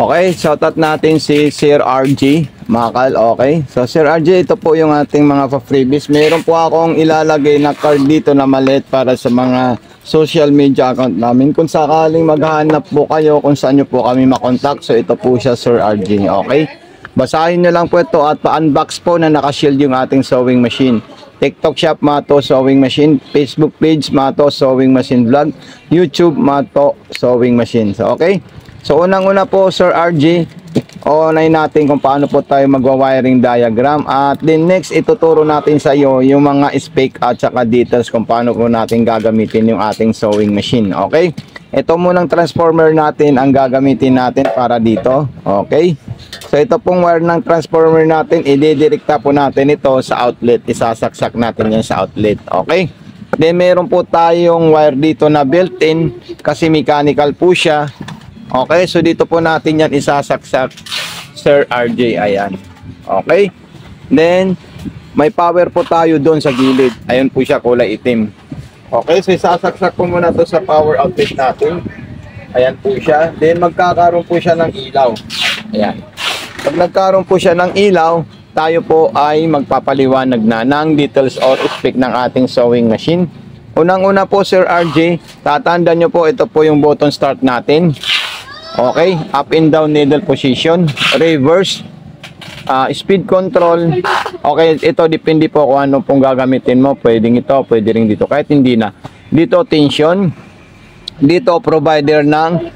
Okay, shoutout natin si Sir RG, Makal, okay. So Sir RG, ito po yung ating mga freebies. Meron po akong ilalagay na card dito na maliit para sa mga social media account namin. Kung sakaling maghahanap po kayo kung saan nyo po kami makontak, so ito po siya Sir RG, okay. Basahin nyo lang po ito at pa-unbox po na nakashield yung ating sewing machine. TikTok shop, Mato Sewing Machine. Facebook page, Mato Sewing Machine Vlog. YouTube, Mato Sewing Machine. So, okay. So, unang-una po, Sir RG, unahin natin kung paano po tayo magwa-wiring diagram. At then next, ituturo natin sa iyo yung mga spec at saka details kung paano po natin gagamitin yung ating sewing machine. Okay? Ito munang transformer natin ang gagamitin natin para dito. Okay? So, ito pong wire ng transformer natin, idedirekta po natin ito sa outlet. Isasaksak natin yan sa outlet. Okay? Then, meron po tayong wire dito na built-in kasi mechanical po siya. Okay, so dito po natin yan isasaksak, Sir RJ, ayan. Okay, then may power po tayo doon sa gilid. Ayun po siya, kulay itim. Okay, so isasaksak po muna to sa power outlet natin. Ayan po siya. Then magkakaroon po siya ng ilaw. Ayan. Pag nagkaroon po siya ng ilaw, tayo po ay magpapaliwanag na ng details or spec ng ating sewing machine. Unang-una po, Sir RJ, tatandaan nyo po, ito po yung button start natin. Okay, up and down needle position, reverse, speed control. Okay, ito depende po kung ano pong gagamitin mo. Pwedeng ito, pwede rin dito, kahit hindi na. Dito tension, dito provider ng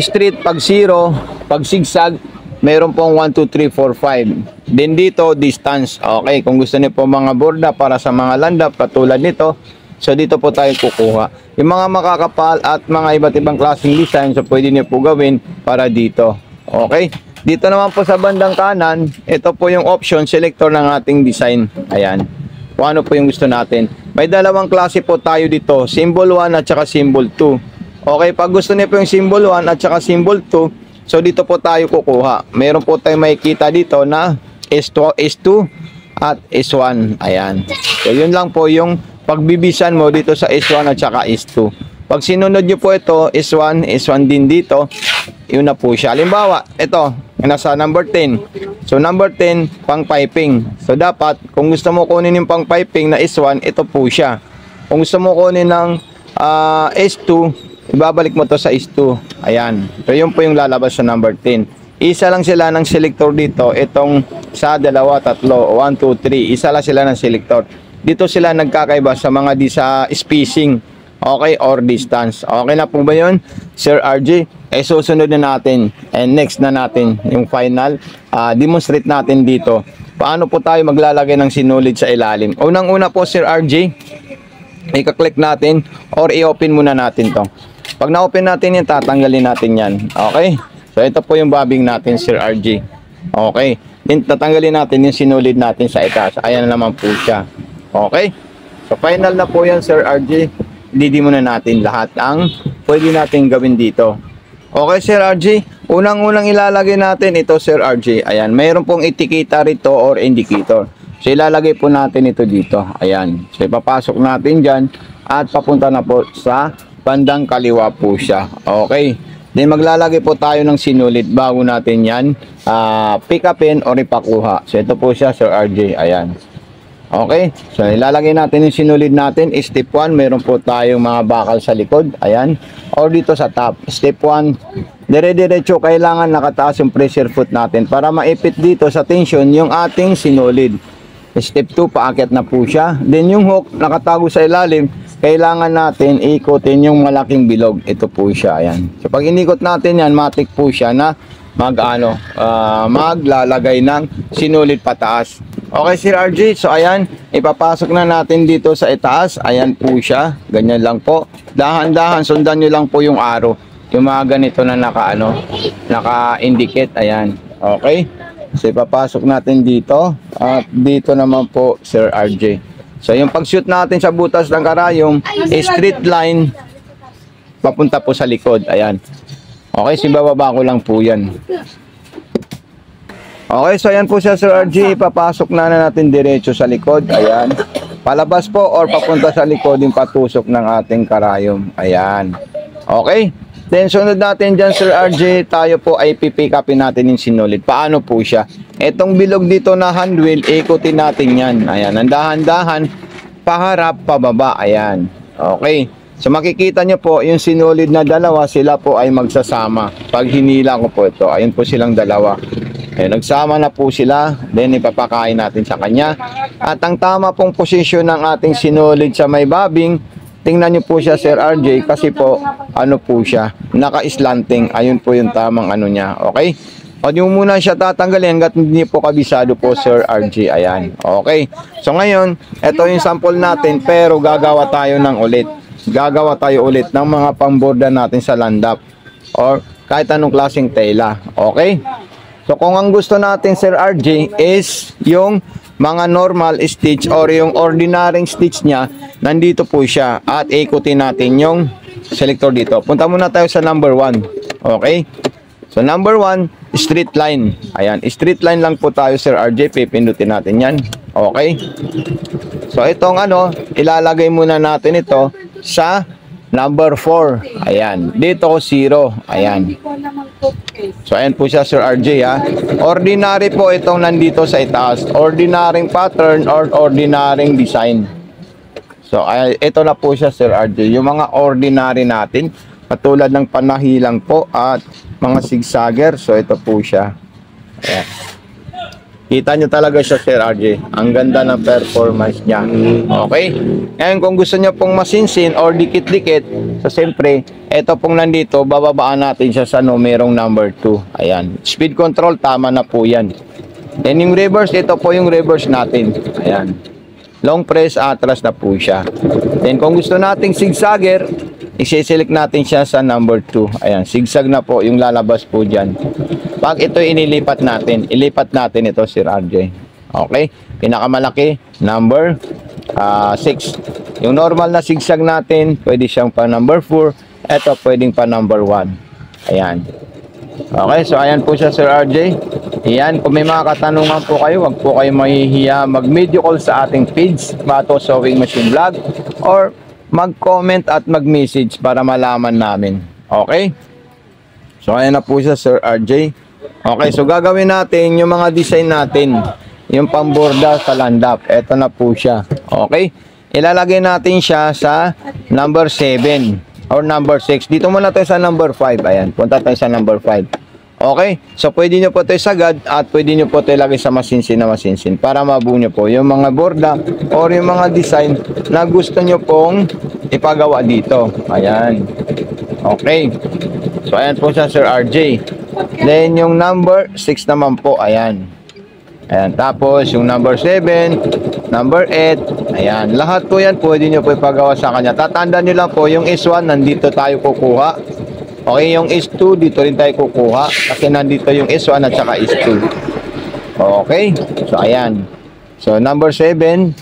straight pag 0, pag zigzag, meron pong 1, 2, 3, 4, 5. Then dito distance. Okay, kung gusto niyo po mga borda para sa mga landap katulad nito, so dito po tayo kukuha. Yung mga makakapal at mga iba't ibang klaseng design, so pwede niyo po gawin para dito. Okay? Dito naman po sa bandang kanan, ito po yung option selector ng ating design. Ayan. Kung ano po yung gusto natin. May dalawang klase po tayo dito, symbol 1 at saka symbol 2. Okay, pag gusto niyo po yung symbol 1 at saka symbol 2, so dito po tayo kukuha. Meron po tayo makikita dito na S2 at S1. Ayan. So yun lang po yung pagbibisan mo dito sa S1 at saka S2. Pag sinunod nyo po ito, S1 din dito, yun na po siya. Halimbawa, ito, nasa number 10. So, number 10, pang piping. So, dapat, kung gusto mo kunin yung pang piping na S1, ito po siya. Kung gusto mo kunin ng S2, ibabalik mo to sa S2. Ayan. So, yun po yung lalabas sa number 10. Isa lang sila ng selector dito. Itong sa dalawa, tatlo, 1, 2, 3. Isa lang sila ng selector. Dito sila nagkakaiba sa mga sa spacing, okay, or distance. Okay na po ba yun, Sir RJ? Susunod na natin and next na natin yung final. Demonstrate natin dito paano po tayo maglalagay ng sinulid sa ilalim. Unang-una po, Sir RJ, i-click natin or i-open muna natin to. Pag na-open natin yan, tatanggalin natin yan. Okay? So ito po yung bobbing natin, Sir RJ. Okay? Then tatanggalin natin yung sinulid natin sa itaas. Ayan naman po siya. Okay? So, final na po yan, Sir RJ. Didi muna natin lahat ang pwede natin gawin dito. Okay, Sir RJ. Unang-unang ilalagay natin ito, Sir RJ. Ayan, mayroon pong etiketa rito or indicator. So, ilalagay po natin ito dito. Ayan. So, ipapasok natin dyan at papunta na po sa bandang kaliwa po siya. Okay. Then, maglalagay po tayo ng sinulid bago natin yan pick upin or ipakuha. So, ito po siya, Sir RJ. Ayan. Okay, so ilalagay natin yung sinulid natin. Step 1, meron po tayong mga bakal sa likod. Ayan, or dito sa top. Step 1, dire-diretso kailangan nakataas yung pressure foot natin para maipit dito sa tension yung ating sinulid. Step 2, paakyat na po siya. Then yung hook nakatago sa ilalim, kailangan natin ikutin yung malaking bilog. Ito po siya, ayan. So pag inikot natin yan, matik po siya na maglalagay ng sinulid pataas. Okay, Sir RJ, so ayan, ipapasok na natin dito sa itaas. Ayan po siya, ganyan lang po. Dahan-dahan, sundan nyo lang po yung arrow. Yung mga ganito na naka-indicate, ayan. Okay, so ipapasok natin dito. At dito naman po, Sir RJ. So yung pag-shoot natin sa butas ng karayom, straight line, papunta po sa likod, ayan. Okay, sibababa ko lang po yan. Okay, so ayan po siya, Sir RG. Ipapasok na natin diretso sa likod. Ayan. Palabas po or papunta sa likod yung patusok ng ating karayom. Ayan. Okay. Then sunod natin dyan, Sir RJ, tayo po ay pipick upin natin yung sinulid. Paano po siya? Etong bilog dito na handwheel, ikutin natin yan. Ayan, ang dahan-dahan, paharap, pababa. Ayan. Okay. So makikita nyo po, yung sinulid na dalawa, sila po ay magsasama. Pag hinila ko po ito, ayun po silang dalawa. Ayan, nagsama na po sila. Then ipapakain natin sa kanya. At ang tama pong posisyon ng ating sinulid sa may bobbing, tingnan nyo po siya, Sir RJ, kasi po, ano po siya, naka-slanting. Ayun po yung tamang ano niya. Okay? O di mo muna siya tatanggalin hanggat hindi po kabisado po, Sir RJ. Ayan. Okay. So ngayon, ito yung sample natin, pero gagawa tayo ng ulit. Gagawa tayo ulit ng mga pangborda natin sa landap or kahit anong klaseng tela. Okay? So kung ang gusto natin, Sir RJ, is yung mga normal stitch or yung ordinary stitch niya, nandito po siya. At ikutin natin yung selector dito. Punta muna tayo sa number 1. Okay? So number 1, straight line. Ayan, straight line lang po tayo, Sir RJ. Pipindutin natin yan. Okay? So itong ano, ilalagay muna natin ito sa number 4. Ayan, dito 0. Ayan. So ayan po siya, Sir RJ, ha. Ordinary po itong nandito sa itaas. Ordinary pattern or ordinary design. So ito na po siya, Sir RJ. Yung mga ordinary natin, katulad ng panahilang po at mga zigzagger. So ito po siya. Ayan. Kita nyo talaga siya, Sir RJ. Ang ganda ng performance niya. Okay? Ngayon, kung gusto nyo pong masinsin or dikit-dikit, so siyempre, ito pong nandito, bababaan natin siya sa numerong number 2. Ayan. Speed control, tama na po yan. Then yung reverse, ito po yung reverse natin. Ayan. Long press, atras na po siya. Then kung gusto nating zigzagger, isi-select natin siya sa number 2. Ayan, zigzag na po yung lalabas po dyan. Pag ito inilipat natin, ilipat natin ito, Sir RJ. Okay? Pinakamalaki, number 6. Yung normal na zigzag natin, pwede siyang pa number 4. Ito, pwedeng pa number 1. Ayan. Okay, so ayan po siya, Sir RJ. Ayan, kung may mga katanungan po kayo, wag po kayo mahihiya mag-video call sa ating page, Mato Sewing Machine Vlog, or mag-comment at mag-message para malaman namin. Okay? So ayan na po siya, Sir RJ. Okay, so gagawin natin yung mga design natin, yung pamborda sa landap. Ito na po siya. Okay? Ilalagay natin siya sa number 7 or number 6. Dito muna tayo sa number 5. Ayan, punta tayo sa number 5. Okay? So pwede nyo po tayo sagad at pwede nyo po tayo lagay sa masinsin na masinsin para mabuo nyo po yung mga borda or yung mga design na gusto nyo pong ipagawa dito. Ayan. Okay. So ayan po siya, Sir RJ. Then yung number 6 naman po, ayan. Ayan, tapos yung number 7, number 8, ayan. Lahat po yan pwede nyo po ipagawa sa kanya. Tatandaan nyo lang po, yung S1 nandito tayo kukuha. Okay, yung S2 dito rin tayo kukuha kasi nandito yung S1 at saka S2. Okay, so ayan. So number 7,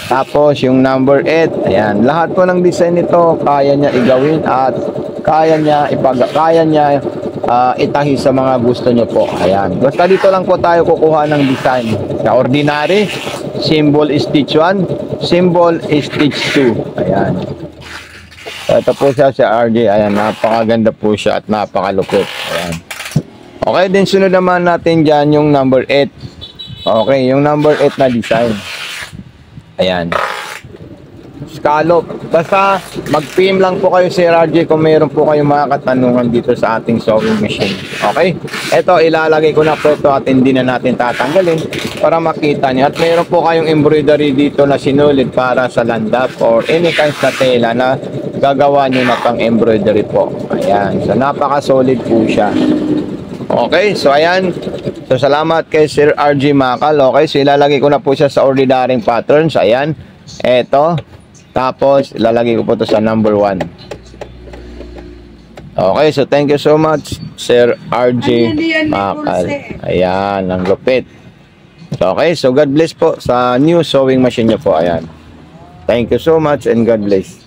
tapos yung number 8, ayan. Lahat po ng design nito kaya niya igawin at kaya niya itahi sa mga gusto nyo po. Ayan. Basta dito lang po tayo kukuha ng design. Sa ordinary, symbol stitch 1, symbol stitch 2. Ayan. So, ito po siya sa RJ. Ayan, napakaganda po siya at napakalupit. Ayan. Okay, din sunod naman natin dyan yung number 8. Okay, yung number 8 na design. Ayan. Scallop. Basta mag-PM lang po kayo, Sir RJ, kung mayroon po kayong mga katanungan dito sa ating sewing machine. Okay? Ito, ilalagay ko na po ito at hindi na natin tatanggalin para makita niyo. At mayroon po kayong embroidery dito na sinulid para sa landap or any kinds na tela na gagawa nyo na pang embroidery po. Ayan. So, napaka-solid po siya. Okay? So, ayan. So, salamat kay Sir RJ Macal. Okay? So, ilalagay ko na po siya sa ordinary patterns. Ayan. Ito. Tapos, ilalagay ko po ito sa number 1. Okay, so thank you so much, Sir RJ Macal. Ayan, ang lupit. So, okay, so God bless po sa new sewing machine nyo po. Ayan. Thank you so much and God bless.